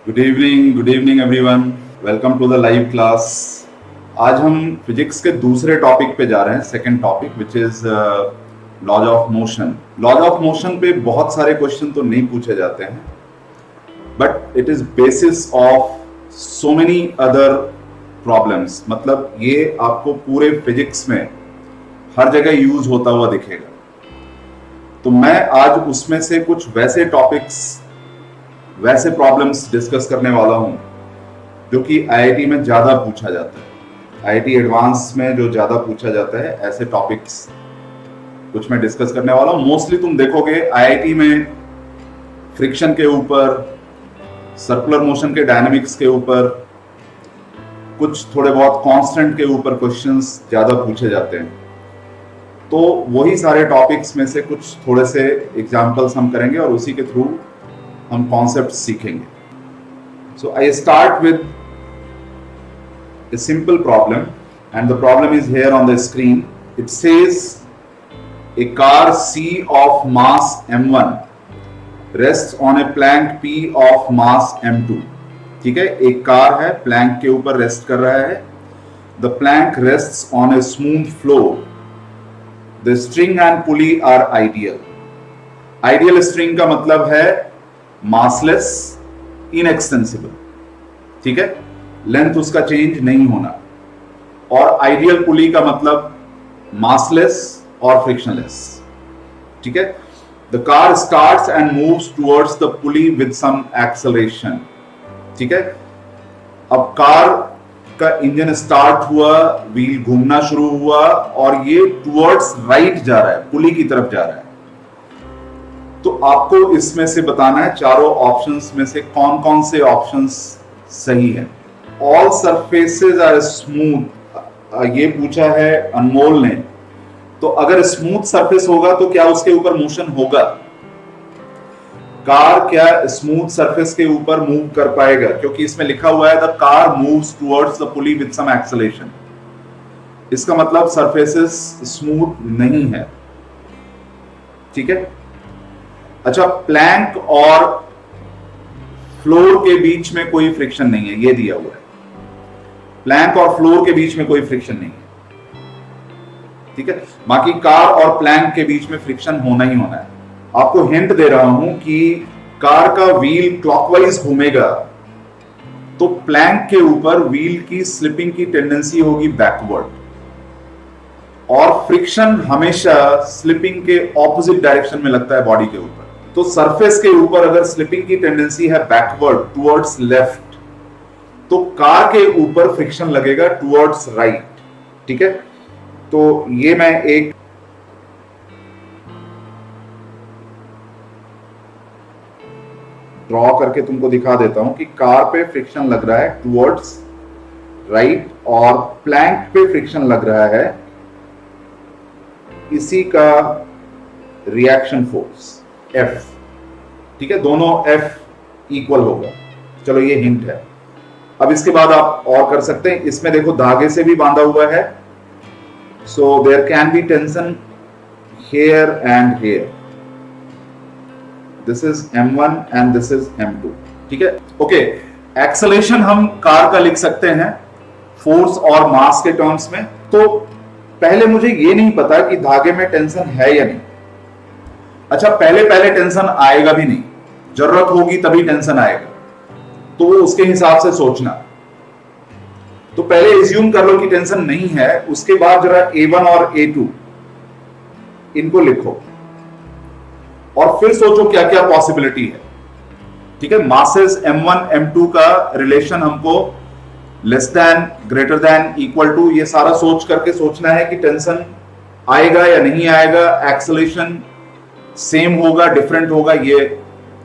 Good evening everyone. Welcome to the live class. आज हम physics के दूसरे टॉपिक पे जा रहे हैं, second topic which is laws of motion. Laws of motion पे बहुत सारे क्वेश्चन तो नहीं पूछे जाते हैं, but it is basis of so many other problems. मतलब ये आपको पूरे फिजिक्स में हर जगह यूज होता हुआ दिखेगा। तो मैं आज उसमें से कुछ वैसे टॉपिक्स, वैसे प्रॉब्लम्स डिस्कस करने वाला हूं जो कि आईआईटी में ज्यादा पूछा जाता है। आईआईटी एडवांस में जो ज्यादा पूछा जाता है, ऐसे टॉपिक्स कुछ मैं डिस्कस करने वाला हूं। मोस्टली तुम देखोगे आईआईटी में फ्रिक्शन के ऊपर, सर्कुलर मोशन के डायनामिक्स के ऊपर, कुछ थोड़े बहुत कांस्टेंट के ऊपर क्वेश्चंस ज्यादा पूछे जाते हैं। तो वही सारे टॉपिक्स में से कुछ थोड़े से एग्जांपल्स हम करेंगे और उसी के थ्रू हम कॉन्सेप्ट सीखेंगे। So I start with a simple problem, and the problem is here on the screen. It says a car C of mass m1 rests on a plank P of mass m2. ठीक है, एक car है, Planck के ऊपर rest कर रहा है। The plank rests on a smooth floor. The string and pulley are ideal. Ideal string का मतलब है massless, inextensible, ठीक है, लेंथ उसका चेंज नहीं होना। और आइडियल पुली का मतलब मासलेस और फ्रिक्शनलेस, ठीक है। The car starts and moves towards the pulley with some acceleration, ठीक है। अब कार का इंजन स्टार्ट हुआ, व्हील घूमना शुरू हुआ और ये टुवर्ड्स राइट जा रहा है, पुली की तरफ जा रहा है। तो आपको इसमें से बताना है चारों ऑप्शंस में से कौन कौन से ऑप्शंस सही है। ऑल सरफेसेस आर स्मूथ, ये पूछा है अनमोल ने। तो अगर स्मूथ सरफेस होगा तो क्या उसके ऊपर मोशन होगा? कार क्या स्मूथ सरफेस के ऊपर मूव कर पाएगा? क्योंकि इसमें लिखा हुआ है the car moves towards the pulley with some acceleration. इसका मतलब सरफेसेस स्मूथ नहीं है, ठीक है। अच्छा, प्लैंक और फ्लोर के बीच में कोई फ्रिक्शन नहीं है, ये दिया हुआ है। प्लैंक और फ्लोर के बीच में कोई फ्रिक्शन नहीं है, ठीक है। बाकी कार और प्लैंक के बीच में फ्रिक्शन होना ही होना है। आपको हिंट दे रहा हूं कि कार का व्हील क्लॉकवाइज घूमेगा तो प्लैंक के ऊपर व्हील की स्लिपिंग की टेंडेंसी होगी बैकवर्ड, और फ्रिक्शन हमेशा स्लिपिंग के ऑपोजिट डायरेक्शन में लगता है बॉडी के ऊपर। तो सरफेस के ऊपर अगर स्लिपिंग की टेंडेंसी है बैकवर्ड टुवर्ड्स लेफ्ट, तो कार के ऊपर फ्रिक्शन लगेगा टुवर्ड्स राइट, ठीक है। तो ये मैं एक ड्रॉ करके तुमको दिखा देता हूं कि कार पे फ्रिक्शन लग रहा है टुवर्ड्स राइट और प्लैंक पे फ्रिक्शन लग रहा है, इसी का रिएक्शन फोर्स F, ठीक है। दोनों F इक्वल होगा। चलो ये हिंट है। अब इसके बाद आप और कर सकते हैं। इसमें देखो धागे से भी बांधा हुआ है, so there can be tension here and here. This is M1 and this is M2, ठीक है। ओके, एक्सेलरेशन हम कार का लिख सकते हैं फोर्स और मास के टर्म्स में। तो पहले मुझे ये नहीं पता कि धागे में टेंशन है या नहीं। अच्छा, पहले टेंशन आएगा भी नहीं, जरूरत होगी तभी टेंशन आएगा, तो वो उसके हिसाब से सोचना। तो पहले एज्यूम कर लो कि टेंशन नहीं है, उसके बाद जरा A1 और A2 इनको लिखो और फिर सोचो क्या क्या पॉसिबिलिटी है, ठीक है। मासेस M1 M2 का रिलेशन हमको less than, greater than, equal to, ये सारा सोच करके सोचना है कि टेंशन आएगा या नहीं आएगा, एक्सेलरेशन सेम होगा, डिफरेंट होगा, ये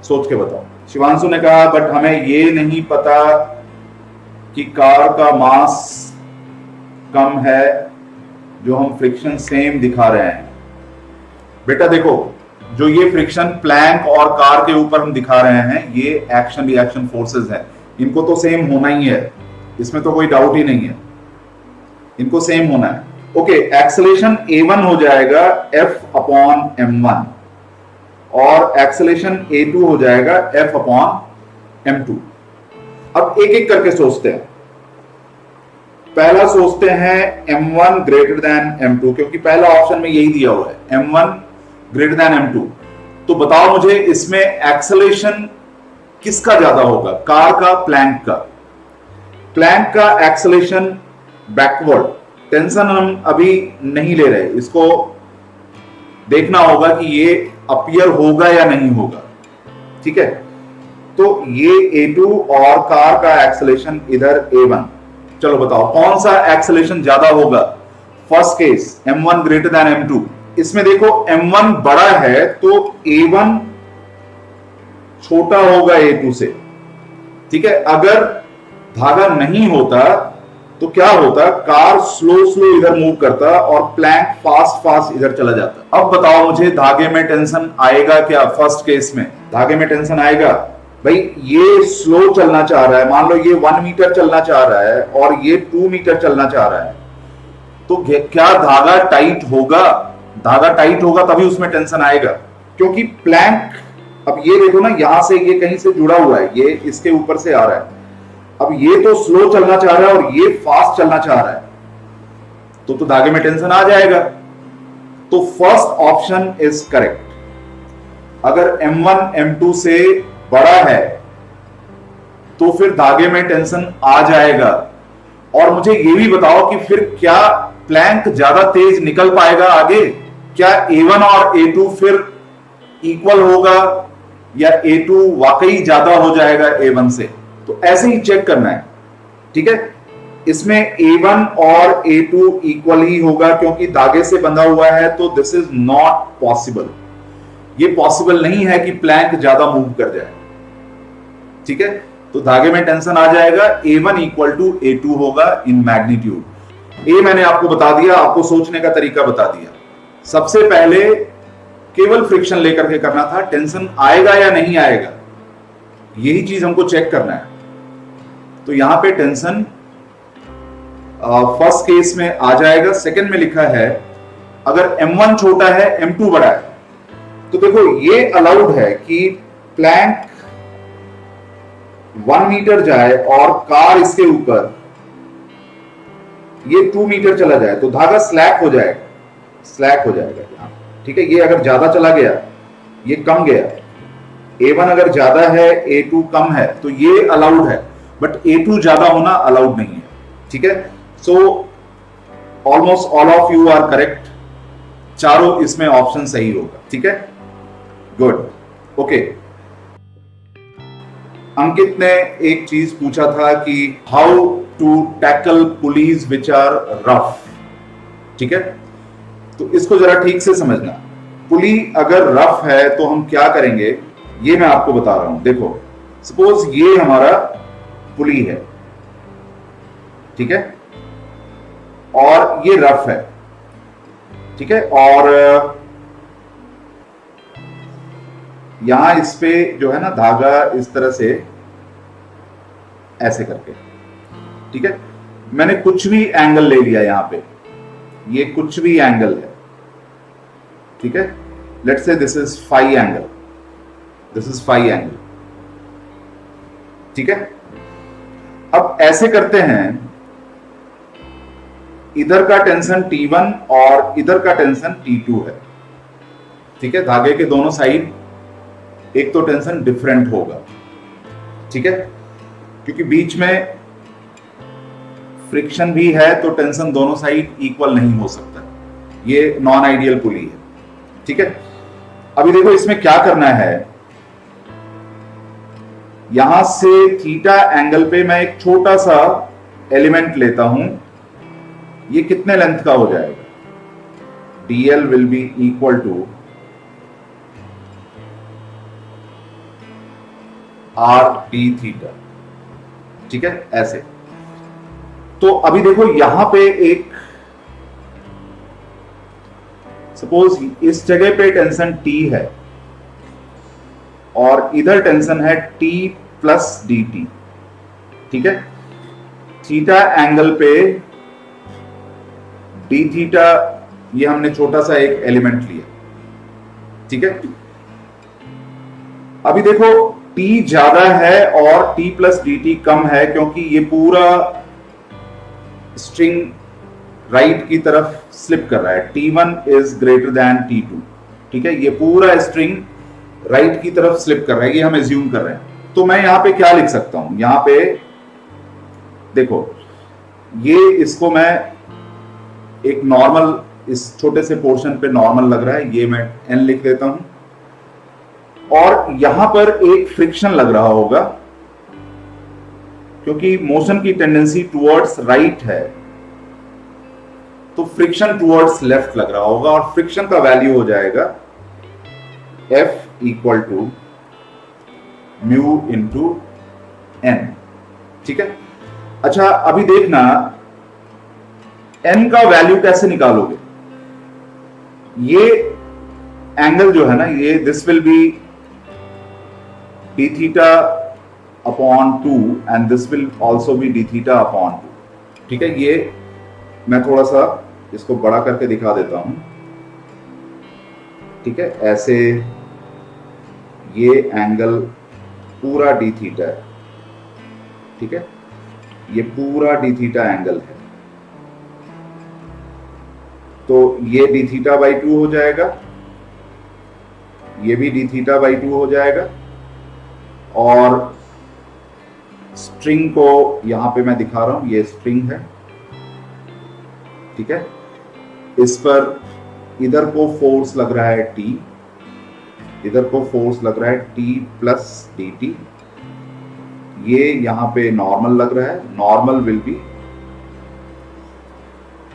सोच के बताओ। शिवांशु ने कहा बट हमें ये नहीं पता कि कार का मास कम है जो हम फ्रिक्शन सेम दिखा रहे हैं। बेटा देखो, जो ये फ्रिक्शन प्लैंक और कार के ऊपर हम दिखा रहे हैं, ये एक्शन रिएक्शन फोर्सेस हैं, इनको तो सेम होना ही है, इसमें तो कोई डाउट ही नहीं है, इनको सेम होना है। ओके, एक्सेलरेशन A1 हो जाएगा F अपॉन M1 और एक्सेलरेशन A2 हो जाएगा F अपॉन M2। अब एक एक करके सोचते हैं। पहला सोचते हैं M1 ग्रेटर देन M2, क्योंकि पहला ऑप्शन में यही दिया हुआ है M1 ग्रेटर देन M2। तो बताओ मुझे इसमें एक्सेलरेशन किसका ज्यादा होगा, कार का, प्लैंक का? प्लैंक का एक्सेलरेशन बैकवर्ड, टेंशन हम अभी नहीं ले रहे, इसको देखना होगा कि ये अपीयर होगा या नहीं होगा, ठीक है। तो ये A2 और कार का एक्सेलरेशन इधर A1। चलो बताओ कौन सा एक्सेलरेशन ज्यादा होगा? First case M1 greater than M2। इसमें देखो M1 बड़ा है तो A1 छोटा होगा A2 से, ठीक है। अगर धागा नहीं होता तो क्या होता, कार स्लो स्लो इधर मूव करता और प्लैंक फास्ट फास्ट इधर चला जाता। अब बताओ मुझे धागे में टेंशन आएगा क्या? फर्स्ट केस में धागे में टेंशन आएगा। भाई ये स्लो चलना चाह रहा है, मान लो ये 1 मीटर चलना चाह रहा है और ये 2 मीटर चलना चाह रहा है, तो क्या धागा टाइट होगा? धागा टाइट होगा तभी उसमें टेंशन आएगा, क्योंकि प्लैंक, अब ये देखो ना, यहां से ये कहीं से जुड़ा हुआ है, ये इसके ऊपर से आ रहा है। अब ये तो स्लो चलना चाह रहा है और ये फास्ट चलना चाह रहा है, तो धागे में टेंशन आ जाएगा। तो फर्स्ट ऑप्शन इज करेक्ट। अगर M1 M2 से बड़ा है तो फिर धागे में टेंशन आ जाएगा। और मुझे ये भी बताओ कि फिर क्या प्लैंक ज्यादा तेज निकल पाएगा आगे? क्या A1 और A2 फिर इक्वल होगा या A2 वाकई ज्यादा हो जाएगा A1 से? तो ऐसे ही चेक करना है, ठीक है। इसमें A1 और A2 इक्वल ही होगा क्योंकि धागे से बंधा हुआ है, तो दिस इज नॉट पॉसिबल। ये पॉसिबल नहीं है कि प्लैंक ज्यादा मूव कर जाए, ठीक है। तो धागे में टेंशन आ जाएगा, A1 इक्वल टू A2 होगा इन मैग्नीट्यूड। ए मैंने आपको बता दिया, आपको सोचने का तरीका बता दिया। सबसे पहले केवल फ्रिक्शन लेकर के करना था, टेंशन आएगा या नहीं आएगा, यही चीज हमको चेक करना है। तो यहां पे टेंशन फर्स्ट केस में आ जाएगा। सेकंड में लिखा है अगर M1 छोटा है M2 बड़ा है, तो देखो ये अलाउड है कि प्लैंक 1 मीटर जाए और कार इसके ऊपर ये 2 मीटर चला जाए, तो धागा स्लैक हो जाएगा, स्लैक हो जाएगा यहां, ठीक है। ये अगर ज्यादा चला गया, ये कम गया, A1 अगर ज्यादा है A2 कम है, तो ये अलाउड है, बट A2 ज्यादा होना अलाउड नहीं है, ठीक है। So almost all of you are correct, चारों इसमें ऑप्शन सही होगा, ठीक है। Good, okay. अंकित ने एक चीज पूछा था कि how to tackle pulleys which are rough, ठीक है। तो इसको जरा ठीक से समझना। पुली अगर रफ है तो हम क्या करेंगे, ये मैं आपको बता रहा हूं। देखो सपोज ये हमारा पुली है, ठीक है, और ये रफ है, ठीक है, और यहां इस पे जो है ना धागा इस तरह से ऐसे करके, ठीक है। मैंने कुछ भी एंगल ले लिया यहां पे, ये कुछ भी एंगल है, ठीक है। Let's say this is phi angle, this is phi angle, ठीक है। अब ऐसे करते हैं, इधर का टेंशन T1 और इधर का टेंशन T2 है, ठीक है। धागे के दोनों साइड एक तो टेंशन डिफरेंट होगा, ठीक है, क्योंकि बीच में फ्रिक्शन भी है, तो टेंशन दोनों साइड इक्वल नहीं हो सकता। ये नॉन आइडियल पुली है, ठीक है। अभी देखो इसमें क्या करना है, यहां से थीटा एंगल पे मैं एक छोटा सा एलिमेंट लेता हूं, ये कितने लेंथ का हो जाएगा, dl will be equal to r d theta, ठीक है, ऐसे। तो अभी देखो यहां पे एक, सपोज इस जगह पे टेंशन T है और इधर टेंशन है T प्लस dt, ठीक है। थीटा एंगल पे d थीटा, ये हमने छोटा सा एक एलिमेंट लिया, ठीक है। अभी देखो टी ज्यादा है और टी प्लस डी टी कम है, क्योंकि ये पूरा स्ट्रिंग राइट की तरफ स्लिप कर रहा है। T1 is greater then T2, ठीक है, ये पूरा स्ट्रिंग राइट की तरफ स्लिप कर रहा है, ये हम एज्यूम कर रहे हैं। तो मैं यहां पे क्या लिख सकता हूं, यहां पे देखो, ये इसको मैं एक नॉर्मल, इस छोटे से पोर्शन पे नॉर्मल लग रहा है, ये मैं n लिख देता हूं, और यहां पर एक फ्रिक्शन लग रहा होगा, क्योंकि मोशन की टेंडेंसी टुवर्ड्स राइट है, तो फ्रिक्शन टुवर्ड्स लेफ्ट लग रहा होगा, और फ्रिक्शन का वैल्यू हो जाएगा F equal to mu into n, ठीक है। अच्छा, अभी देखना n का वैल्यू कैसे निकालोगे। ये एंगल जो है ना, ये this will B d theta upon 2 and this will also be d theta upon 2, ठीक है। ये मैं थोड़ा सा इसको बड़ा करके दिखा देता हूं, ठीक है। ऐसे ये एंगल पूरा d थीटा है, ठीक है, ये पूरा d थीटा एंगल है, तो ये d थीटा बाई 2 हो जाएगा, ये भी d थीटा बाई 2 हो जाएगा, और स्ट्रिंग को यहां पे मैं दिखा रहा हूं, ये स्ट्रिंग है, ठीक है। इस पर इधर को फोर्स लग रहा है T, इधर को फोर्स लग रहा है T प्लस dt, ये यहां पे नॉर्मल लग रहा है, normal will be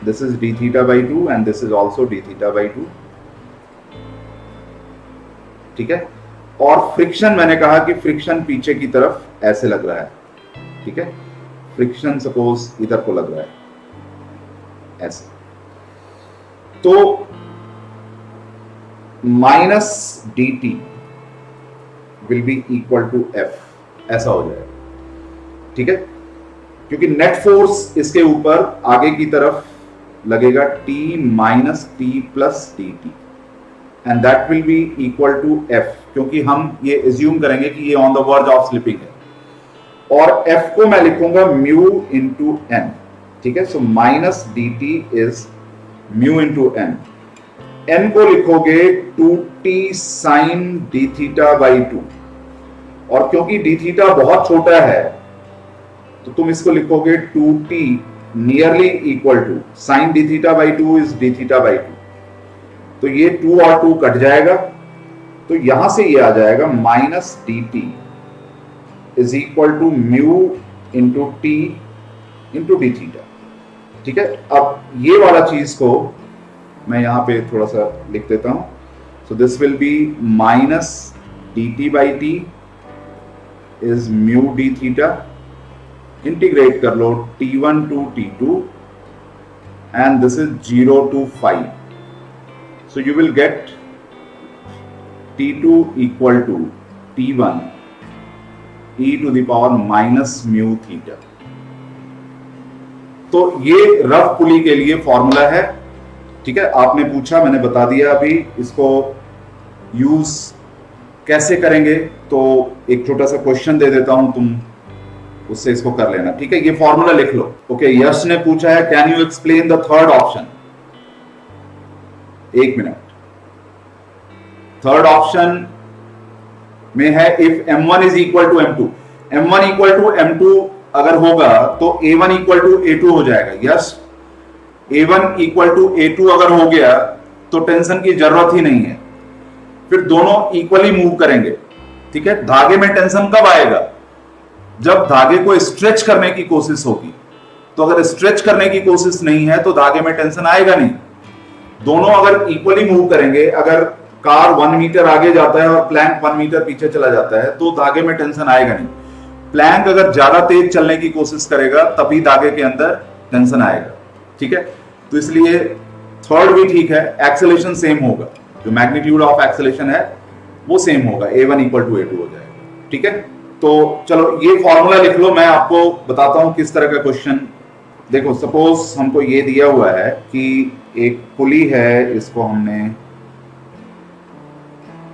this is d theta by 2 and this is also d theta by 2, ठीक है। और फ्रिक्शन, मैंने कहा कि फ्रिक्शन पीछे की तरफ ऐसे लग रहा है, ठीक है, फ्रिक्शन सपोज इधर को लग रहा है ऐसे, तो minus D T will be equal to F, ऐसा हो जाएगा, ठीक है, क्योंकि नेट फोर्स इसके ऊपर आगे की तरफ लगेगा T minus T plus D T and that will be equal to F, क्योंकि हम ये एज्यूम करेंगे कि ये on the verge of slipping है, और F को मैं लिखूंगा म्यू इंटू n, ठीक है। So minus D T is mu into n, n को लिखोगे 2t sign D theta by 2, और क्योंकि डी थीटा बहुत छोटा है तो तुम इसको लिखोगे 2t nearly equal to sine D theta by 2 is D theta by 2, तो ये 2 और 2 कट जाएगा, तो यहां से ये आ जाएगा minus D T is equal to mu into T into D theta, ठीक है। अब ये वाला चीज को मैं यहां पे थोड़ा सा लिख देता हूं, so this will be minus D T by T is mu D theta, integrate कर लो T1 to T2 and this is 0 to 5, so you will get T2 equal to T1 e to the power minus mu theta। तो ये rough पुली के लिए formula है, ठीक है। आपने पूछा, मैंने बता दिया अभी, इसको यूज कैसे करेंगे, तो एक छोटा सा क्वेश्चन दे देता हूं, तुम उससे इसको कर लेना, ठीक है। ये फॉर्मूला लिख लो। ओके, यश ने पूछा है can you explain the third option, एक मिनट। थर्ड ऑप्शन में है if m1 is equal to m2, m1 equal to m2 अगर होगा तो a1 इक्वल टू a2 हो जाएगा। Yes, a1 equal to a2 अगर हो गया तो टेंशन की जरूरत ही नहीं है, फिर दोनों इक्वली मूव करेंगे, ठीक है। धागे में टेंशन कब आएगा, जब धागे को स्ट्रेच करने की कोशिश होगी, तो अगर स्ट्रेच करने की कोशिश नहीं है तो धागे में टेंशन आएगा नहीं। दोनों अगर इक्वली मूव करेंगे, अगर कार 1 मीटर आगे जाता है और प्लैंक 1 मीटर पीछे चला जाता है तो धागे में टेंशन आएगा नहीं। प्लैंक अगर ज्यादा तेज चलने की कोशिश करेगा तभी धागे के अंदर टेंशन आएगा, ठीक है। तो इसलिए थर्ड भी ठीक है, एक्सेलेरेशन सेम होगा, जो मैग्नीट्यूड ऑफ एक्सेलेरेशन है वो सेम होगा, a1 इक्वल टू a2 हो जाएगा, ठीक है। तो चलो ये फॉर्मूला लिख लो, मैं आपको बताता हूं किस तरह का क्वेश्चन। देखो, सपोज हमको ये दिया हुआ है कि एक पुली है, इसको हमने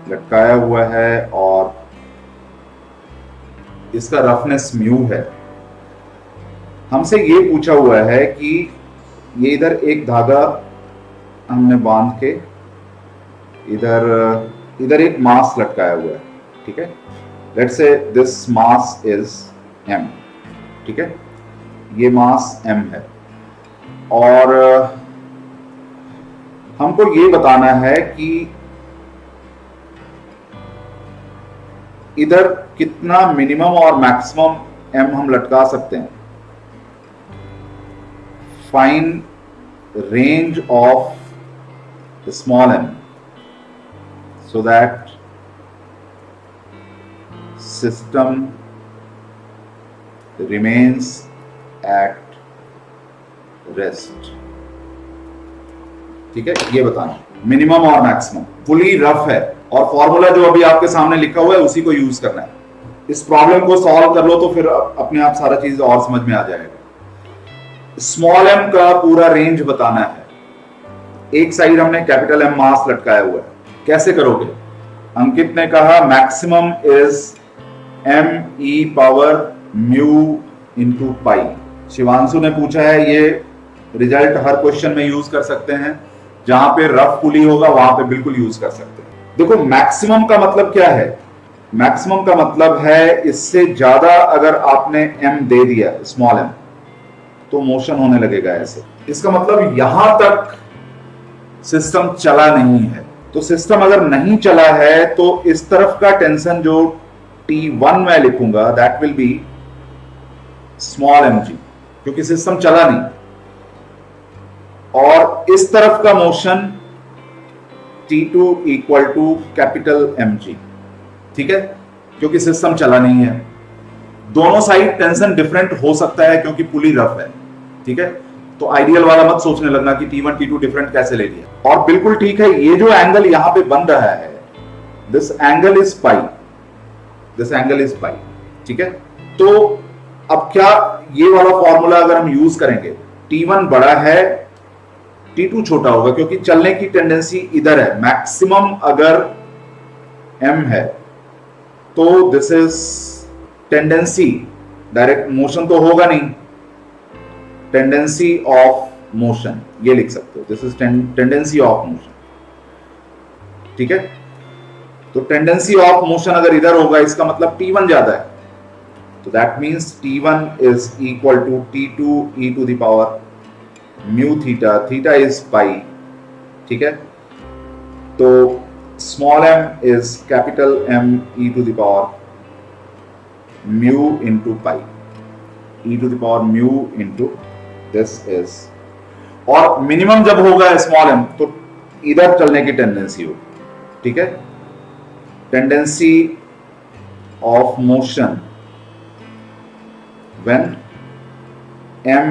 लटकाया हुआ है और इसका रफनेस म्यू है। हमसे ये पूछा हुआ है कि ये इधर एक धागा हमने बांध के इधर एक मास लटकाया हुआ है, ठीक है। Let's say this mass is m, ठीक है, ये मास m है, और हमको ये बताना है कि इधर कितना मिनिमम और मैक्सिमम m हम लटका सकते हैं। Find range of small m so that system remains at rest, ठीक है। ये बताना मिनिमम और मैक्सिमम। पुली रफ है और फॉर्मूला जो अभी आपके सामने लिखा हुआ है उसी को यूज करना है। इस प्रॉब्लम को सॉल्व कर लो तो फिर अपने आप सारा चीज और समझ में आ जाएगा। स्मॉल m का पूरा रेंज बताना है। एक साइड हमने कैपिटल M मास लटकाया हुआ है, कैसे करोगे? अंकित ने कहा maximum is m e power mu into पाई। शिवांशु ने पूछा है, ये रिजल्ट हर क्वेश्चन में यूज कर सकते हैं, जहां पे रफ पुली होगा वहां पे बिल्कुल यूज कर सकते हैं। देखो मैक्सिमम का मतलब क्या है? मैक्सिमम का मतलब है इससे ज्यादा अगर आपने m दे दिया, स्मॉल m, तो मोशन होने लगेगा ऐसे। इसका मतलब यहां तक सिस्टम चला नहीं है। तो सिस्टम अगर नहीं चला है तो इस तरफ का टेंशन जो T1 मैं लिखूंगा that will be small mg, क्योंकि सिस्टम चला नहीं। और इस तरफ का motion T2 equal to capital mg, ठीक है, क्योंकि सिस्टम चला नहीं है। दोनों साइड टेंशन डिफरेंट हो सकता है क्योंकि पुली रफ है, ठीक है। तो आइडियल वाला मत सोचने लगना कि T1 T2 डिफरेंट कैसे ले लिया। और बिल्कुल ठीक है, ये जो एंगल यहां पे बन रहा है, this angle is pi, this angle is pi, ठीक है। तो अब क्या ये वाला फॉर्मूला अगर हम यूज करेंगे, T1 बड़ा है, T2 छोटा होगा, क्योंकि चलने की टेंडेंसी इधर है। मैक्सिमम अगर m है तो this is tendency, direct motion तो होगा नहीं, टेंडेंसी ऑफ मोशन ये लिख सकते हो। This is tendency of motion, ठीक है। तो टेंडेंसी ऑफ मोशन अगर इधर होगा इसका मतलब T1 ज्यादा है, तो that means T1 is equal to T2 e to the power mu theta, theta is pi, ठीक है। तो small m is capital M e to the power mu into pi, e to the power mu into this is. और minimum जब होगा small m तो इधर चलने की टेंडेंसी हो, ठीक है। Tendency of motion when m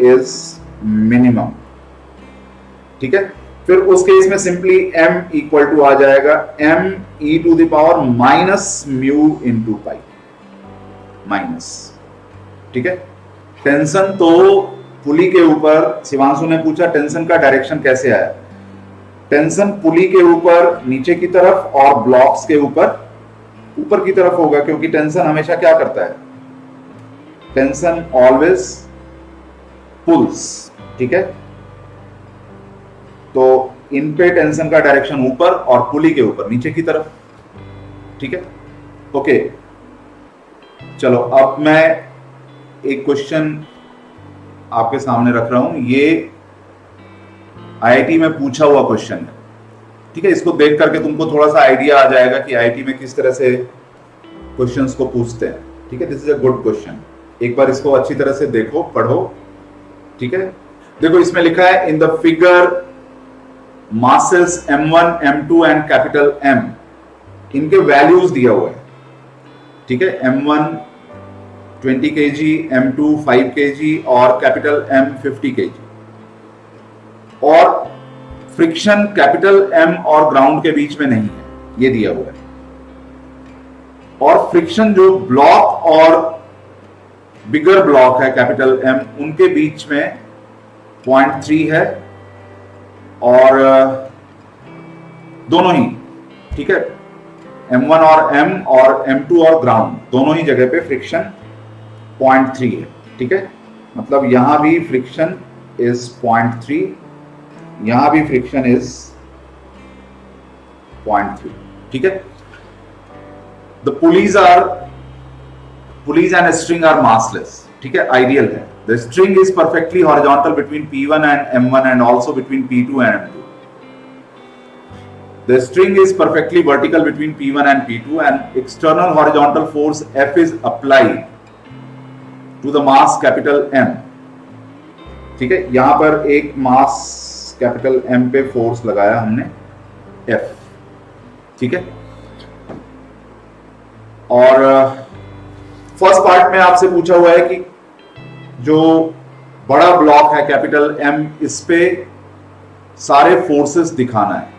is minimum, ठीक है। फिर उस केस में सिंपली m इक्वल टू आ जाएगा m e to the power minus mu into pi, minus, ठीक है। टेंशन तो पुली के ऊपर, शिवांशु ने पूछा टेंशन का डायरेक्शन कैसे आया। टेंशन पुली के ऊपर नीचे की तरफ और ब्लॉक्स के ऊपर की तरफ होगा, क्योंकि टेंशन हमेशा क्या करता है? टेंशन ऑलवेज पुल्स, ठीक है। तो इन पे टेंशन का डायरेक्शन ऊपर और पुली के ऊपर नीचे की तरफ, ठीक है। ओके, चलो अब मैं एक क्वेश्चन आपके सामने रख रहा हूं। ये आईआईटी में पूछा हुआ क्वेश्चन है, ठीक है। इसको देख करके तुमको थोड़ा सा आइडिया आ जाएगा कि आईआईटी में किस तरह से क्वेश्चंस को पूछते हैं, ठीक है। This is a good question, एक बार इसको अच्छी तरह से देखो, पढ़ो, ठीक है। देखो इसमें लिखा है in the figure masses m1 m2 and capital M, इनके वैल्यूज दिया हुआ है, ठीक है। m1 20 kg, m2 5 kg और कैपिटल M 50 kg। और फ्रिक्शन कैपिटल M और ग्राउंड के बीच में नहीं है, ये दिया हुआ है। और फ्रिक्शन जो ब्लॉक और बिगर ब्लॉक है कैपिटल M, उनके बीच में 0.3 है, और दोनों ही, ठीक है, M1 और M और M2 और ग्राउंड दोनों ही जगह पे फ्रिक्शन 0.3 है, ठीक है। मतलब यहां भी फ्रिक्शन इज 0.3, यहां भी फ्रिक्शन इज 0.3, ठीक है। The pulleys and string are massless, ठीक है, आइडियल है। The string is perfectly horizontal between P1 and M1 and also between P2 and M2. The string is perfectly vertical between P1 and P2 and external horizontal force F is applied to the mass capital M. ठीक है, यहां पर एक mass capital M पे force लगाया हमने F, ठीक है। और फर्स्ट पार्ट में आपसे पूछा हुआ है कि जो बड़ा ब्लॉक है कैपिटल M, इस पे सारे फोर्सेस दिखाना है,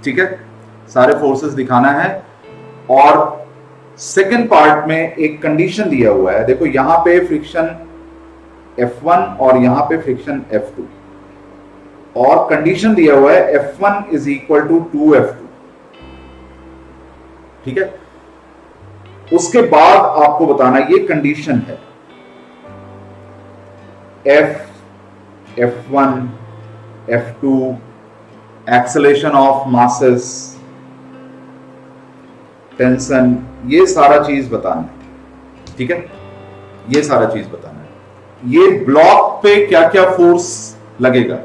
ठीक है, सारे फोर्सेस दिखाना है। और सेकंड पार्ट में एक कंडीशन दिया हुआ है, देखो यहां पे फ्रिक्शन F1 और यहां पे फ्रिक्शन F2, और कंडीशन दिया हुआ है F1 is equal to 2F2, ठीक है। उसके बाद आपको बताना ये कंडीशन है F1, F2, acceleration of masses, tension, ये सारा चीज बताना है, ठीक है, ये सारा चीज बताना है। ये ब्लॉक पे क्या क्या फोर्स लगेगा,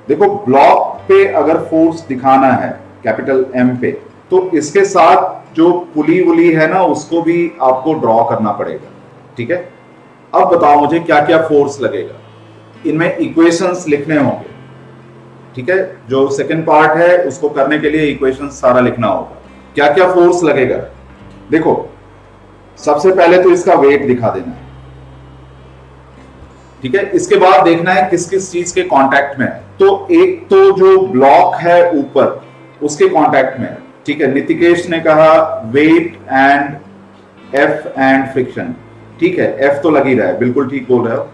देखो ब्लॉक पे अगर फोर्स दिखाना है कैपिटल M पे, तो इसके साथ जो पुली वुली है ना उसको भी आपको ड्रॉ करना पड़ेगा, ठीक है। अब बताओ मुझे क्या क्या फोर्स लगेगा, इनमें इक्वेशंस लिखने होंगे, ठीक है। जो सेकंड पार्ट है उसको करने के लिए इक्वेशन सारा लिखना होगा, क्या क्या फोर्स लगेगा। देखो सबसे पहले तो इसका वेट दिखा देना है, ठीक है। इसके बाद देखना है किस किस चीज के कांटेक्ट में है। तो एक तो जो ब्लॉक है ऊपर उसके कांटेक्ट में है, ठीक है। नितिकेश ने कहा weight and F and friction, ठीक है, F तो लग ही रहा है, बिल्कुल ठीक बोल रहे हो।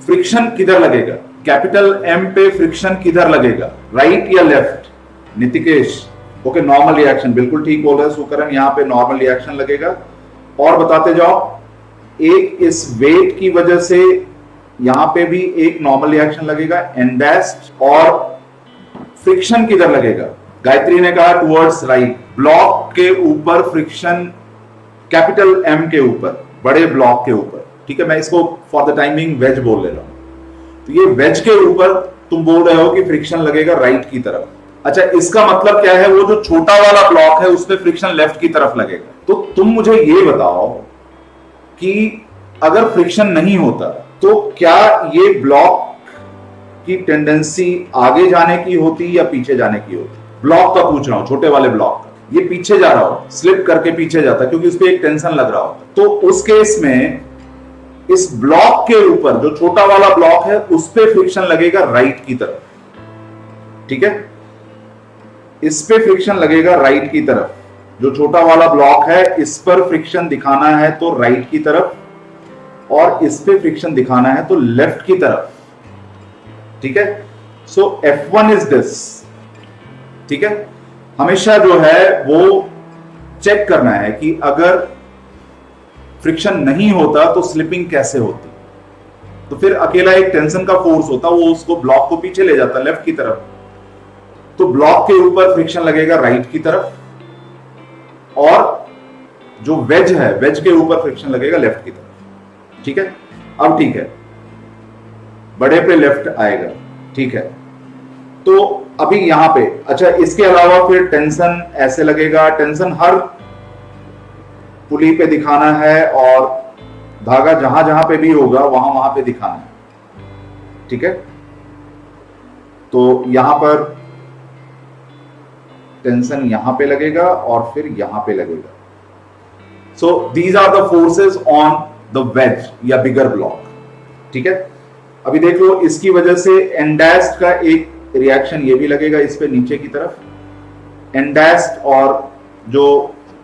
फ्रिक्शन किधर लगेगा, कैपिटल M पे फ्रिक्शन किधर लगेगा, राइट या लेफ्ट, नितिकेश, ओके, नॉर्मल रिएक्शन, बिल्कुल ठीक बोल रहे हैं सुकरण, यहां पे नॉर्मल रिएक्शन लगेगा। और बताते जाओ, एक इस वेट की वजह से यहां पे भी एक नॉर्मल रिएक्शन लगेगा एंडेस्ट। और फ्रिक्शन किधर लगेगा, गायत्री ने कहा टुवर्ड्स राइट, ब्लॉक के ऊपर फ्रिक्शन, कैपिटल M के ऊपर, बड़े ब्लॉक के ऊपर, ठीक है। मैं इसको फॉर द टाइमिंग वेज बोल ले रहा हूं। तो ये वेज के ऊपर तुम बोल रहे हो कि फ्रिक्शन लगेगा राइट की तरफ। अच्छा, इसका मतलब क्या है, वो जो छोटा वाला ब्लॉक है उसमें फ्रिक्शन लेफ्ट की तरफ लगेगा। तो तुम मुझे ये बताओ कि अगर फ्रिक्शन नहीं होता तो क्या ये ब्लॉक की टेंडेंसी आगे जाने की होती या पीछे जाने की होती। ब्लॉक का पूछ रहा हूं, छोटे वाले ब्लॉक का, ये पीछे जा रहा हो, स्लिप करके पीछे जाता क्योंकि उस पर एक टेंशन लग रहा होता। तो उस केस में इस ब्लॉक के ऊपर जो छोटा वाला ब्लॉक है उस पे फ्रिक्शन लगेगा राइट की तरफ, ठीक है। इस पे फ्रिक्शन लगेगा राइट की तरफ, जो छोटा वाला ब्लॉक है इस पर फ्रिक्शन दिखाना है तो राइट की तरफ, और इस पे फ्रिक्शन दिखाना है तो लेफ्ट की तरफ, ठीक है। सो F1 इज दिस, ठीक है। हमेशा जो है वो चेक करना है कि अगर फ्रिक्शन नहीं होता तो स्लिपिंग कैसे होती। तो फिर अकेला एक टेंशन का फोर्स होता, वो उसको ब्लॉक को पीछे ले जाता लेफ्ट की तरफ। तो ब्लॉक के ऊपर फ्रिक्शन लगेगा राइट की तरफ, और जो वेज है वेज के ऊपर फ्रिक्शन लगेगा लेफ्ट की तरफ, ठीक है। अब ठीक है, बड़े पे लेफ्ट आएगा, ठीक है। तो अभी यहां पे, अच्छा इसके अलावा फिर टेंशन ऐसे लगेगा, टेंशन हर पुली पे दिखाना है और धागा जहां जहां पे भी होगा वहां वहां पे दिखाना है, ठीक है। तो यहां पर टेंशन यहां पे लगेगा और फिर यहां पे लगेगा। So these are the forces on the wedge या बिगर ब्लॉक, ठीक है। अभी देख लो, इसकी वजह से एंडेस्ट का एक रिएक्शन ये भी लगेगा इस पे नीचे की तरफ, एंडेस्ट और जो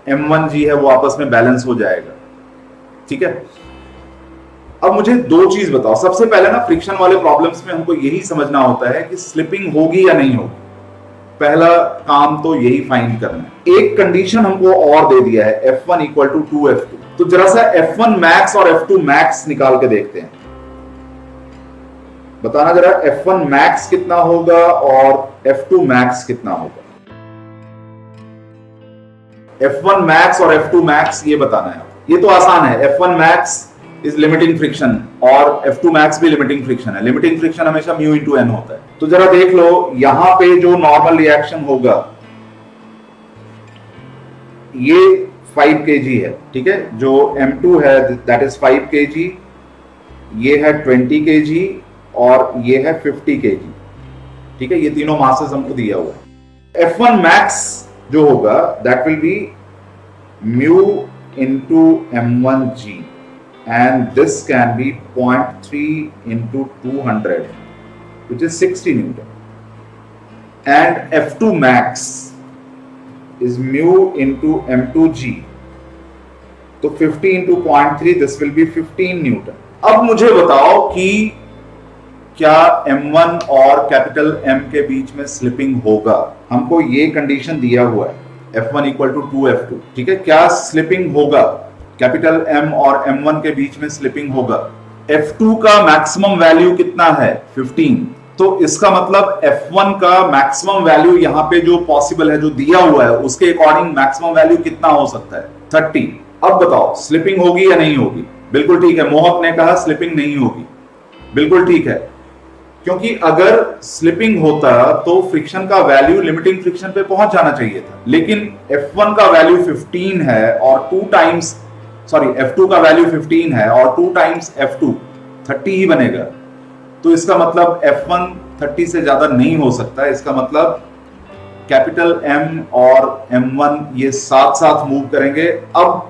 M1G है वो आपस में बैलेंस हो जाएगा, ठीक है। अब मुझे दो चीज बताओ, सबसे पहले ना फ्रिक्शन वाले प्रॉब्लम्स में हमको यही समझना होता है कि स्लिपिंग होगी या नहीं होगी। पहला काम तो यही फाइंड करना है। एक कंडीशन हमको और दे दिया है, F1 इक्वल टू 2F2। तो जरा सा F1 मैक्स और F2 मैक्स निकाल के देखते हैं। बताना जरा F1 मैक्स कितना होगा और F2 मैक्स कितना होगा। F1 मैक्स और F2 मैक्स ये बताना है। ये तो आसान है, F1 max is limiting friction और F2 मैक्स भी लिमिटिंग फ्रिक्शन है। लिमिटिंग फ्रिक्शन हमेशा म्यू इंटू एन होता है। तो जरा देख लो, यहां पे जो नॉर्मल रिएक्शन होगा ये 5 kg है, ठीक है। जो M2 है दैट इज 5 kg, ये है 20 kg और ये है 50 kg, ठीक है। ये तीनों मासेस हमको दिया हुआ है। F1 मैक्स जो होगा that will B mu into M1G and this can be 0.3 into 200 which is 60 Newton, and F2 max is mu into M2G, तो 50 into 0.3 this will be 15 Newton। अब मुझे बताओ कि क्या M1 और कैपिटल M के बीच में स्लिपिंग होगा। हमको ये कंडीशन दिया हुआ है F1 इक्वल टू 2F2, ठीक है। क्या स्लिपिंग होगा, कैपिटल M और M1 के बीच में स्लिपिंग होगा। F2 का मैक्सिमम वैल्यू कितना है 15, तो इसका मतलब F1 का मैक्सिमम वैल्यू यहां पे जो पॉसिबल है, जो दिया हुआ है, उसके अकॉर्डिंग मैक्सिमम वैल्यू कितना हो सकता है 30। अब बताओ स्लिपिंग होगी या नहीं होगी। बिल्कुल ठीक है, मोहक ने कहा स्लिपिंग नहीं होगी, बिल्कुल ठीक है, क्योंकि अगर स्लिपिंग होता तो फ्रिक्शन का वैल्यू लिमिटिंग फ्रिक्शन पे पहुंच जाना चाहिए था। लेकिन F1 का वैल्यू 15 है और F2 का वैल्यू 15 है और 2 टाइम्स F2 30 ही बनेगा। तो इसका मतलब F1 30 से ज्यादा नहीं हो सकता। इसका मतलब कैपिटल M और M1 ये साथ साथ मूव करेंगे। अब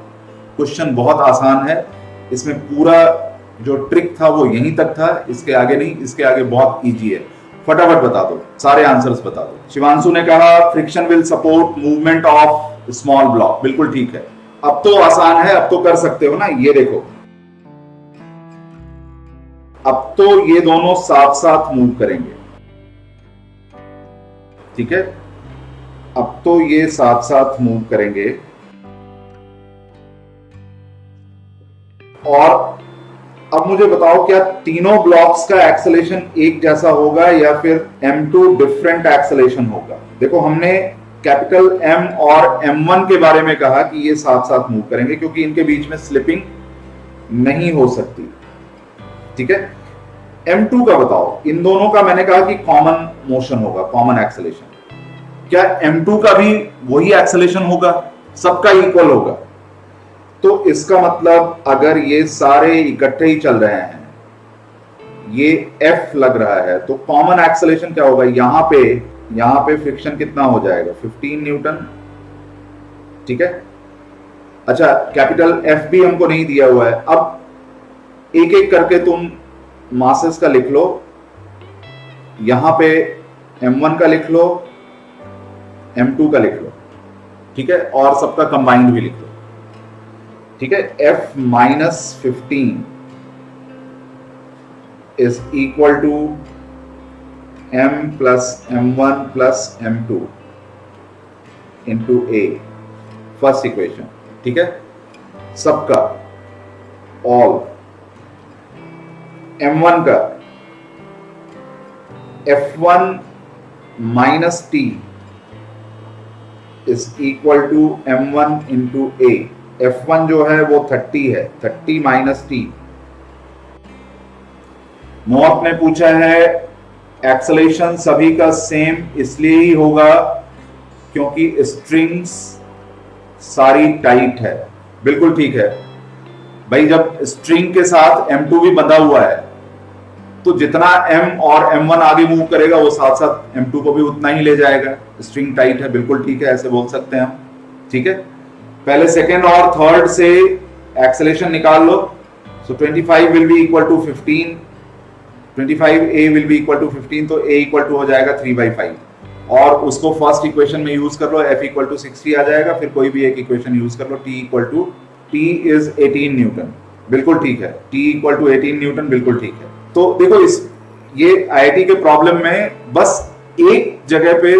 क्वेश्चन बहुत आसान है, इसमें पूरा जो ट्रिक था वो यहीं तक था, इसके आगे नहीं। इसके आगे बहुत इजी है, फटाफट बता दो, सारे आंसर्स बता दो। शिवांशु ने कहा friction will support movement of small block, बिल्कुल ठीक है। अब तो आसान है, अब तो कर सकते हो ना। ये देखो, अब तो ये दोनों साथ साथ मूव करेंगे, ठीक है। अब तो ये साथ साथ मूव करेंगे और अब मुझे बताओ क्या तीनों ब्लॉक्स का एक्सेलेरेशन एक जैसा होगा या फिर M2 डिफरेंट एक्सेलेरेशन होगा। देखो हमने कैपिटल M और M1 के बारे में कहा कि ये साथ साथ मूव करेंगे क्योंकि इनके बीच में स्लिपिंग नहीं हो सकती, ठीक है। M2 का बताओ, इन दोनों का मैंने कहा कि कॉमन मोशन होगा, कॉमन एक्सेलेरेशन। क्या M2 का भी वही एक्सेलेरेशन होगा, सबका इक्वल होगा। तो इसका मतलब अगर ये सारे इकट्ठे ही चल रहे हैं, ये F लग रहा है, तो कॉमन एक्सेलेरेशन क्या होगा। यहां पे फ्रिक्शन कितना हो जाएगा 15 न्यूटन, ठीक है। अच्छा, कैपिटल F भी हमको नहीं दिया हुआ है। अब एक एक करके तुम मासेस का लिख लो। यहां पे M1 का लिख लो, M2 का लिख लो, ठीक है, और सबका कंबाइंड भी लिख लो, ठीक है। F minus 15 is equal to M plus M1 plus M2 into A, first equation, ठीक है। सबका ऑल M1 का F1 minus T is equal to M1 into A। F1 जो है वो 30 है, 30 माइनस T। मोहक ने पूछा है एक्सेलेरेशन सभी का सेम इसलिए ही होगा क्योंकि स्ट्रिंग्स सारी टाइट है, बिल्कुल ठीक है भाई। जब स्ट्रिंग के साथ M2 भी बंधा हुआ है तो जितना M और M1 आगे मूव करेगा वो साथ साथ M2 को भी उतना ही ले जाएगा। स्ट्रिंग टाइट है, बिल्कुल ठीक है, ऐसे बोल सकते हैं हम, ठीक है। पहले सेकेंड और थर्ड से एक्सेलेरेशन निकाल लो। So 25 will be equal to 15, 25A will be equal to 15, तो A इक्वल टू हो जाएगा 3/5 और उसको फर्स्ट इक्वेशन में यूज कर लो। F इक्वल टू 60 आ जाएगा, फिर कोई भी एक इक्वेशन यूज कर लो। T इज 18 न्यूटन, बिल्कुल ठीक है। T इक्वल टू 18 न्यूटन, बिल्कुल ठीक है। तो देखो ये IIT के प्रॉब्लम में बस एक जगह पे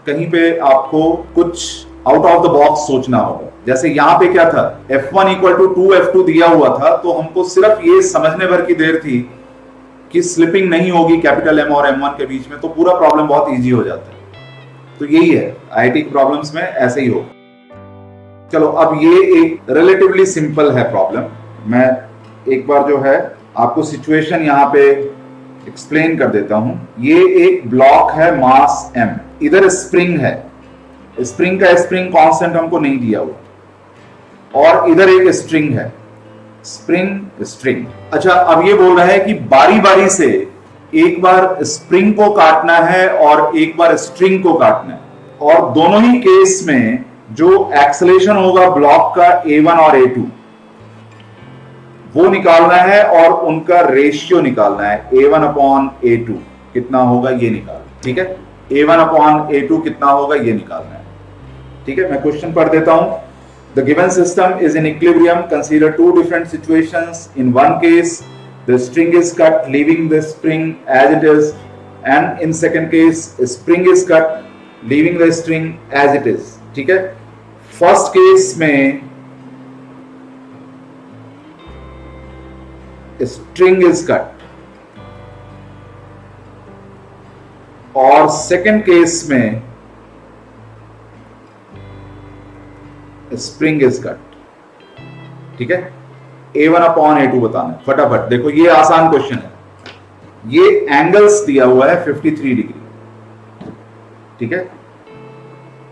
कहीं पे आपको कुछ आउट ऑफ द बॉक्स सोचना होगा। जैसे यहाँ पे क्या था, F1 इक्वल टू 2F2 दिया हुआ था, तो हमको सिर्फ ये समझने भर की देर थी कि स्लिपिंग नहीं होगी कैपिटल M और M1 के बीच में, तो पूरा प्रॉब्लम बहुत इजी हो जाता है। तो यही है आईआईटी प्रॉब्लम्स में, ऐसे ही हो। चलो अब ये एक रिलेटिवली सिंपल है प्रॉब्लम। मैं एक बार जो है आपको सिचुएशन यहाँ पे एक्सप्लेन कर देता हूं। ये एक ब्लॉक है मास m, इधर स्प्रिंग है, स्प्रिंग का स्प्रिंग कांस्टेंट हमको नहीं दिया हुआ, और इधर एक स्ट्रिंग है, स्प्रिंग स्ट्रिंग। अच्छा, अब ये बोल रहा है कि बारी बारी से एक बार स्प्रिंग को काटना है और एक बार स्ट्रिंग को काटना है, और दोनों ही केस में जो एक्सेलेरेशन होगा ब्लॉक का A1 और A2 वो निकालना है, और उनका रेशियो निकालना है A1 अपॉन A2 कितना होगा ये निकालना। ठीक है, A1 अपॉन A2 कितना होगा ये निकालना है। ठीक है, मैं क्वेश्चन पढ़ देता हूं। The given system is in equilibrium. Consider two different situations. In one case, the string is cut, leaving the spring as it is, and in second case, a spring is cut, leaving the string as it is. ठीक है, first case में string is cut, और second case में spring is cut. ठीक है, A1 upon A2 बताना है फटाफट। देखो ये आसान क्वेश्चन है, ये एंगल्स दिया हुआ है 53 डिग्री। ठीक है,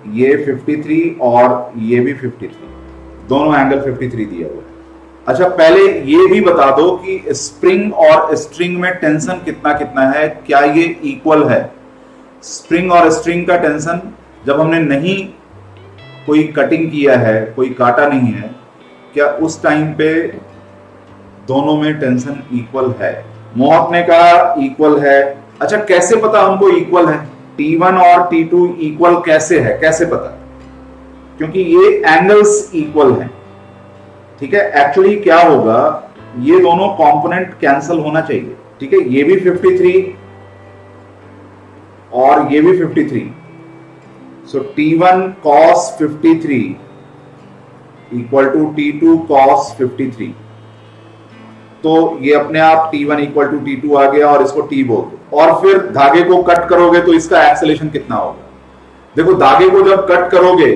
ये 53 और ये भी 53, दोनों एंगल 53 दिया हुआ है। अच्छा, पहले ये भी बता दो कि स्प्रिंग और स्ट्रिंग में टेंशन कितना कितना है, क्या ये इक्वल है? स्प्रिंग और स्ट्रिंग का टेंशन जब हमने नहीं कोई कटिंग किया है, कोई काटा नहीं है, क्या उस टाइम पे दोनों में टेंशन इक्वल है? मोहक ने कहा इक्वल है। अच्छा, कैसे पता हमको इक्वल है? T1 और T2 इक्वल कैसे है, कैसे पता? क्योंकि ये एंगल्स इक्वल हैं। ठीक है, एक्चुअली क्या होगा, ये दोनों कंपोनेंट कैंसिल होना चाहिए। ठीक है, ये भी 53 और ये भी 53, so T1 cos 53 equal to T2 cos 53। तो ये अपने आप T1 इक्वल टू T2 आ गया, और इसको T बोल दो, और फिर धागे को कट करोगे तो इसका एक्सेलेरेशन कितना होगा? देखो, धागे को जब कट करोगे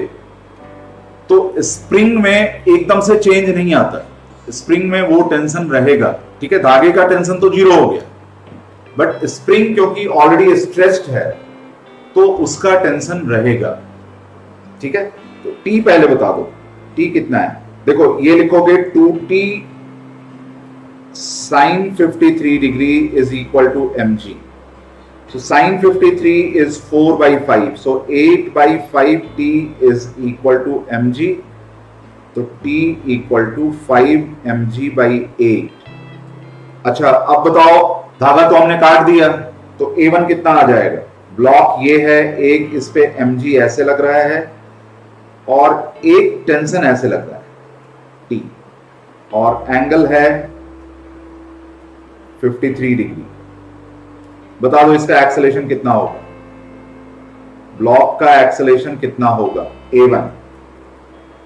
तो स्प्रिंग में एकदम से चेंज नहीं आता, स्प्रिंग में वो टेंशन रहेगा। ठीक है, धागे का टेंशन तो 0 हो गया, बट स्प्रिंग क्योंकि ऑलरेडी स्ट्रेच्ड है तो उसका टेंशन रहेगा। ठीक है, तो T पहले बता दो, T कितना है? देखो ये लिखोगे 2T sin 53 degree is equal to mg. So sin 53 is 4 by 5. So 8 by 5t is equal to mg. तो t equal to 5 mg by 8. अच्छा, अब बताओ, धागा तो हमने काट दिया, तो A1 कितना आ जाएगा? ब्लॉक ये है, एक इस पे mg ऐसे लग रहा है, और एक टेंशन ऐसे लग रहा है t, और एंगल है 53 डिग्री। बता दो इसका एक्सेलेरेशन कितना होगा? ब्लॉक का एक्सेलेरेशन कितना होगा? A1,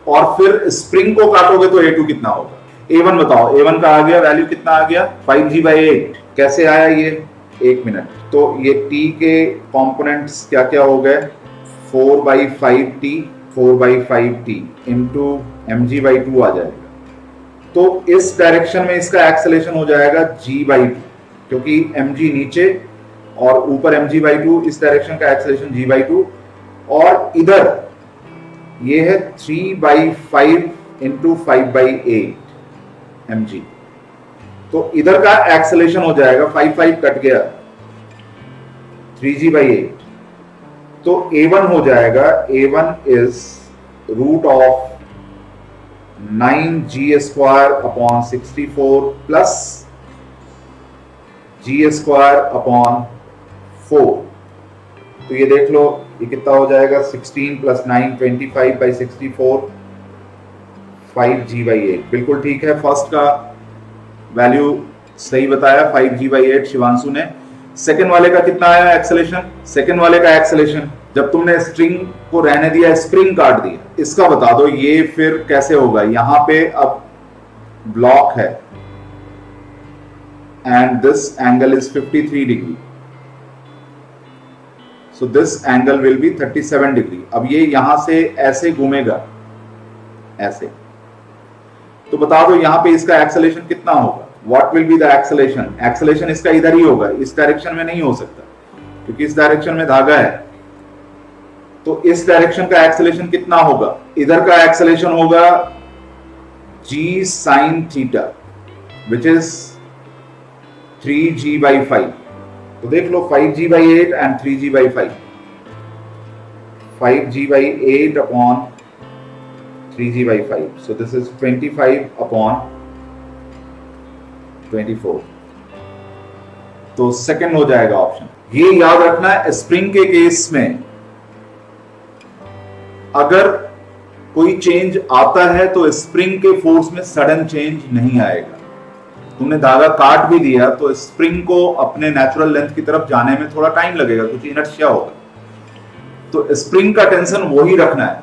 और फिर स्प्रिंग को काटोगे तो A2 कितना होगा? A1 बताओ, A1 का आ गया, वैल्यू कितना आ गया? 5g/8। कैसे आया ये? 1 मिनट। तो ये T के कंपोनेंट्स क्या क्या हो गए? 4/5t, 4/5t इंटू mg/2 आ जाएगा। तो इस डायरेक्शन में इसका एक्सेलेरेशन हो जाएगा g/2, क्योंकि mg नीचे और ऊपर mg/2, इस डायरेक्शन का एक्सेलेरेशन g/2, और इधर ये है 3/5 इंटू 5/8 mg। तो इधर का एक्सेलेरेशन हो जाएगा, 5 कट गया, 3g/8। तो A1 हो जाएगा, A1 is root of 9g² upon 64 plus g² upon 4। तो ये देख लो, ये कितना हो जाएगा? 16 प्लस 9 25/64, 5g/8। बिल्कुल ठीक है, फर्स्ट का वैल्यू सही बताया, 5g/8 शिवांशु ने। सेकंड वाले का कितना आया एक्सेलेरेशन? सेकंड वाले का एक्सेलेरेशन जब तुमने स्ट्रिंग को रहने दिया, स्प्रिंग काट दिया, इसका बता दो ये फिर कैसे होगा। यहां पे अब ब्लॉक है and this angle is 53 degree, so this angle will be 37 degree. अब ये यहां से ऐसे घूमेगा, ऐसे, तो बता दो यहां पे इसका एक्सेलेरेशन कितना होगा। What will be the acceleration? Acceleration इसका इधर ही होगा, इस डायरेक्शन में नहीं हो सकता क्योंकि इस डायरेक्शन में धागा है। तो इस डायरेक्शन का एक्सेलेरेशन कितना होगा? इधर का एक्सेलेरेशन होगा g sin theta which is 3g/5। तो देख लो 5g/8 and 3g/5, 5g/8 upon 3g/5, so this is 25/24। तो सेकंड हो जाएगा ऑप्शन। ये याद रखना है, स्प्रिंग के केस में अगर कोई चेंज आता है तो स्प्रिंग के फोर्स में सडन चेंज नहीं आएगा। तुमने धागा काट भी दिया तो स्प्रिंग को अपने नेचुरल लेंथ की तरफ जाने में थोड़ा टाइम लगेगा, कुछ इनर्शिया होगा। तो स्प्रिंग का टेंशन वही रखना है,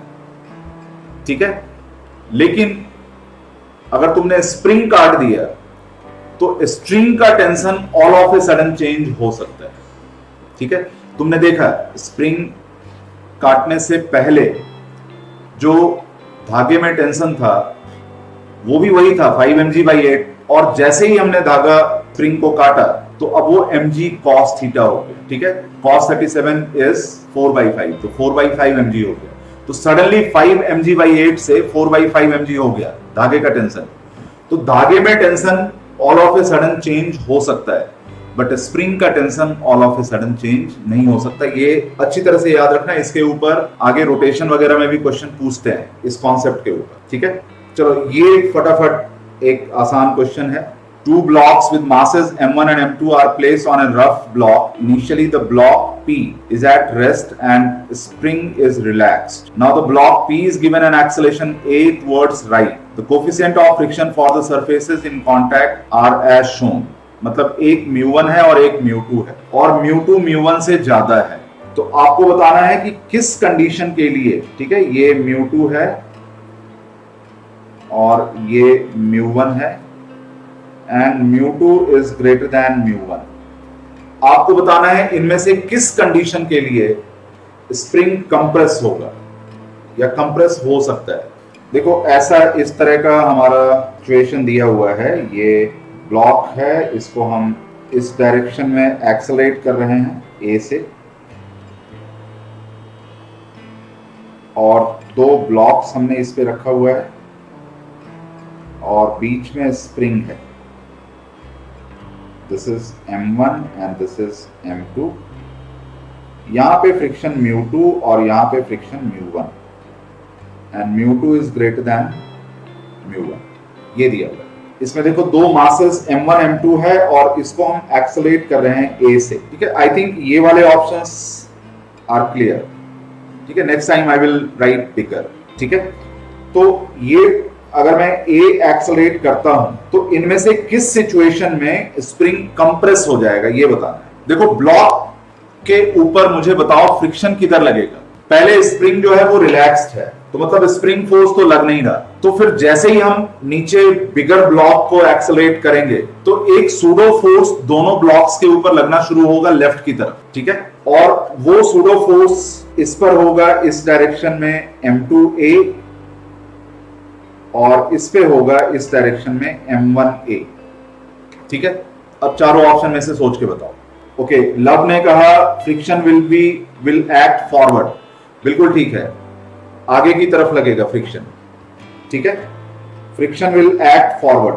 ठीक है। लेकिन अगर तुमने स्प्रिंग काट दिया तो स्ट्रिंग का tension all of a sudden change हो सकता है, ठीक है। तुमने देखा स्प्रिंग काटने से पहले जो धागे में टेंशन था वो भी वही था 5 mg/8, और जैसे ही हमने धागा स्प्रिंग को काटा तो अब वो mg cos थीटा हो गया, ठीक है। cos 37 इज 4/5, तो 4/5 mg हो गया। तो सडनली 5 mg/8 से 4/5 mg हो गया धागे का टेंशन। तो धागे में tension all of a sudden change हो सकता है, बट स्प्रिंग का tension all of a sudden change नहीं हो सकता। ये अच्छी तरह से याद रखना। इसके ऊपर आगे रोटेशन वगैरह में भी क्वेश्चन पूछते हैं इस कॉन्सेप्ट के ऊपर, ठीक है। चलो ये फटाफट एक आसान क्वेश्चन है। Two blocks with masses m1 and m2 are placed on a rough block. Initially, the block P is at rest and spring is relaxed. Now, the block P is given an acceleration a towards right. The coefficient of friction for the surfaces in contact are as shown. मतलब एक μ1 है और एक μ2 है, और μ2 μ1 से ज्यादा है। तो आपको बताना है कि किस कंडीशन के लिए, ठीक है। ये μ2 है और ये μ1 है and mu2 is greater than mu1। आपको बताना है इनमें से किस कंडीशन के लिए स्प्रिंग कंप्रेस होगा या कंप्रेस हो सकता है। देखो ऐसा इस तरह का हमारा सिचुएशन दिया हुआ है। ये ब्लॉक है, इसको हम इस डायरेक्शन में एक्सेलरेट कर रहे हैं ए से, और दो ब्लॉक्स हमने इस पे रखा हुआ है और बीच में स्प्रिंग है। This is m1 and this is m2। यहां पे फ्रिक्शन μ2 और यहां पे friction μ1 and μ2 is greater than μ1। ये दिया हुआ है। इसमें देखो दो मासेस m1 m2 है और इसको हम एक्सेलरेट कर रहे हैं a से, ठीक है। आई थिंक ये वाले ऑप्शंस आर क्लियर, ठीक है। Next time I will write bigger, ठीक है। तो ये अगर मैं A एक्सेलरेट करता हूं तो इनमें से किस सिचुएशन में स्प्रिंग कंप्रेस हो जाएगा ये बताना है। देखो ब्लॉक के ऊपर मुझे बताओ फ्रिक्शन किधर लगेगा। पहले स्प्रिंग जो है वो रिलैक्स्ड है, तो मतलब स्प्रिंग फोर्स तो लग नहीं रहा। तो फिर जैसे ही हम नीचे बिगर ब्लॉक को एक्सेलरेट करेंगे तो एक सूडो फोर्स दोनों ब्लॉक्स के ऊपर लगना शुरू होगा लेफ्ट की तरफ, ठीक है। और वो सूडो फोर्स इस पर होगा इस डायरेक्शन में m2a, और इस पे होगा इस डायरेक्शन में m1a, ठीक है। अब चारों ऑप्शन में से सोच के बताओ। ओके, लव ने कहा फ्रिक्शन विल एक्ट फॉरवर्ड, बिल्कुल ठीक है, आगे की तरफ लगेगा फ्रिक्शन, ठीक है। फ्रिक्शन विल एक्ट फॉरवर्ड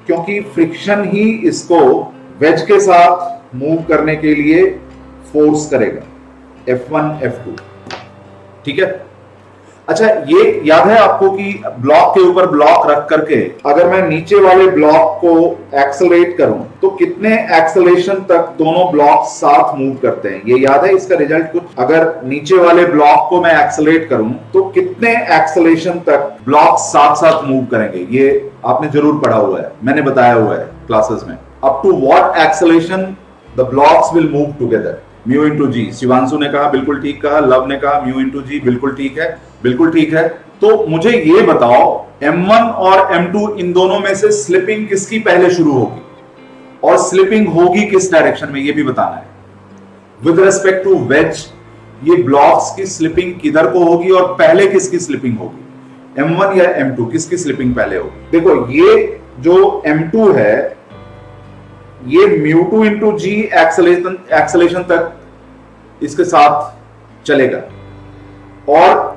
क्योंकि फ्रिक्शन ही इसको वेज के साथ मूव करने के लिए फोर्स करेगा, F1 F2, ठीक है। अच्छा, ये याद है आपको कि ब्लॉक के ऊपर ब्लॉक रख करके अगर मैं नीचे वाले ब्लॉक को एक्सेलरेट करूं तो कितने एक्सेलरेशन तक दोनों ब्लॉक साथ मूव करते हैं, ये याद है इसका रिजल्ट कुछ। अगर नीचे वाले ब्लॉक को मैं एक्सेलरेट करूं तो कितने एक्सेलरेशन तक ब्लॉक साथ साथ मूव करेंगे, ये आपने जरूर पढ़ा हुआ है, मैंने बताया हुआ है क्लासेस में। Up to what acceleration the blocks will move together. Mu into g. Shivanshu ने कहा बिल्कुल ठीक कहा, लव ने कहा म्यू इंटू जी बिल्कुल ठीक है, बिल्कुल ठीक है। तो मुझे ये बताओ M1 और M2 इन दोनों में से स्लिपिंग किसकी पहले शुरू होगी और स्लिपिंग होगी किस डायरेक्शन में, ये भी बताना है। विद रेस्पेक्ट टू वेज ये ब्लॉक्स की स्लिपिंग किधर को होगी और पहले किसकी स्लिपिंग होगी, M1 या M2 किसकी स्लिपिंग पहले होगी। देखो ये जो M2 है ये μ2 इंटू जी एक्सेलेशन तक इसके साथ चलेगा और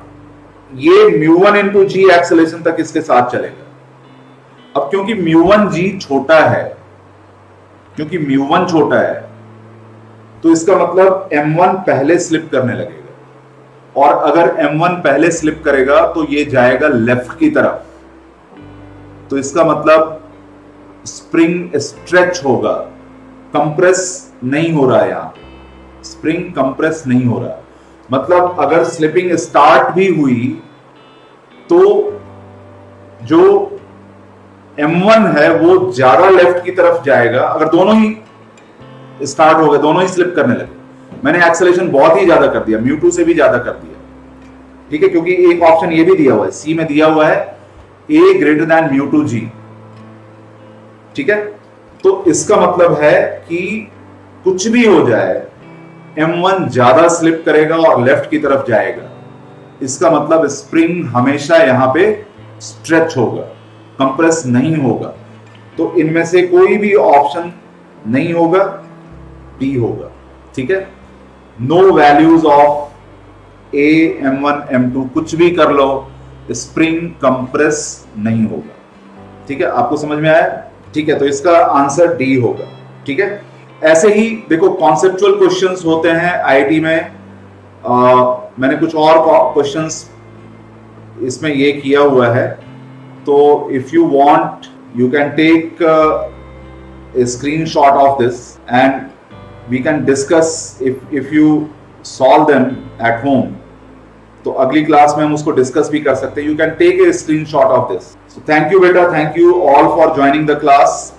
ये μ1 इंटू जी एक्सेलेशन तक इसके साथ चलेगा। अब क्योंकि μ1 जी छोटा है, क्योंकि μ1 छोटा है तो इसका मतलब M1 पहले स्लिप करने लगेगा और अगर M1 पहले स्लिप करेगा तो ये जाएगा लेफ्ट की तरफ, तो इसका मतलब स्प्रिंग स्ट्रेच होगा, कंप्रेस नहीं हो रहा है, यहां स्प्रिंग कंप्रेस नहीं हो रहा। मतलब अगर स्लिपिंग स्टार्ट भी हुई तो जो M1 है वो ज्यादा लेफ्ट की तरफ जाएगा। अगर दोनों ही स्टार्ट हो गए, दोनों ही स्लिप करने लगे, मैंने एक्सेलेरेशन बहुत ही ज्यादा कर दिया, μ2 से भी ज्यादा कर दिया, ठीक है, क्योंकि एक ऑप्शन ये भी दिया हुआ है, सी में दिया हुआ है A ग्रेटर देन μ2 जी, ठीक है। तो इसका मतलब है कि कुछ भी हो जाए M1 ज्यादा स्लिप करेगा और लेफ्ट की तरफ जाएगा, इसका मतलब स्प्रिंग हमेशा यहां पे स्ट्रेच होगा, कंप्रेस नहीं होगा। तो इनमें से कोई भी ऑप्शन नहीं होगा, बी होगा, ठीक है। No values of A M1 M2 कुछ भी कर लो, स्प्रिंग कंप्रेस नहीं होगा, ठीक है। आपको समझ में आया, ठीक है। तो इसका आंसर डी होगा, ठीक है। ऐसे ही देखो कॉन्सेप्चुअल क्वेश्चंस होते हैं आईआईटी में। मैंने कुछ और क्वेश्चंस इसमें ये किया हुआ है, तो if you want you can take a screenshot of this and we can discuss if you solve them at home, तो अगली क्लास में हम उसको डिस्कस भी कर सकते हैं। You can take a screenshot of this. So thank you बेटा, thank you all for joining the class.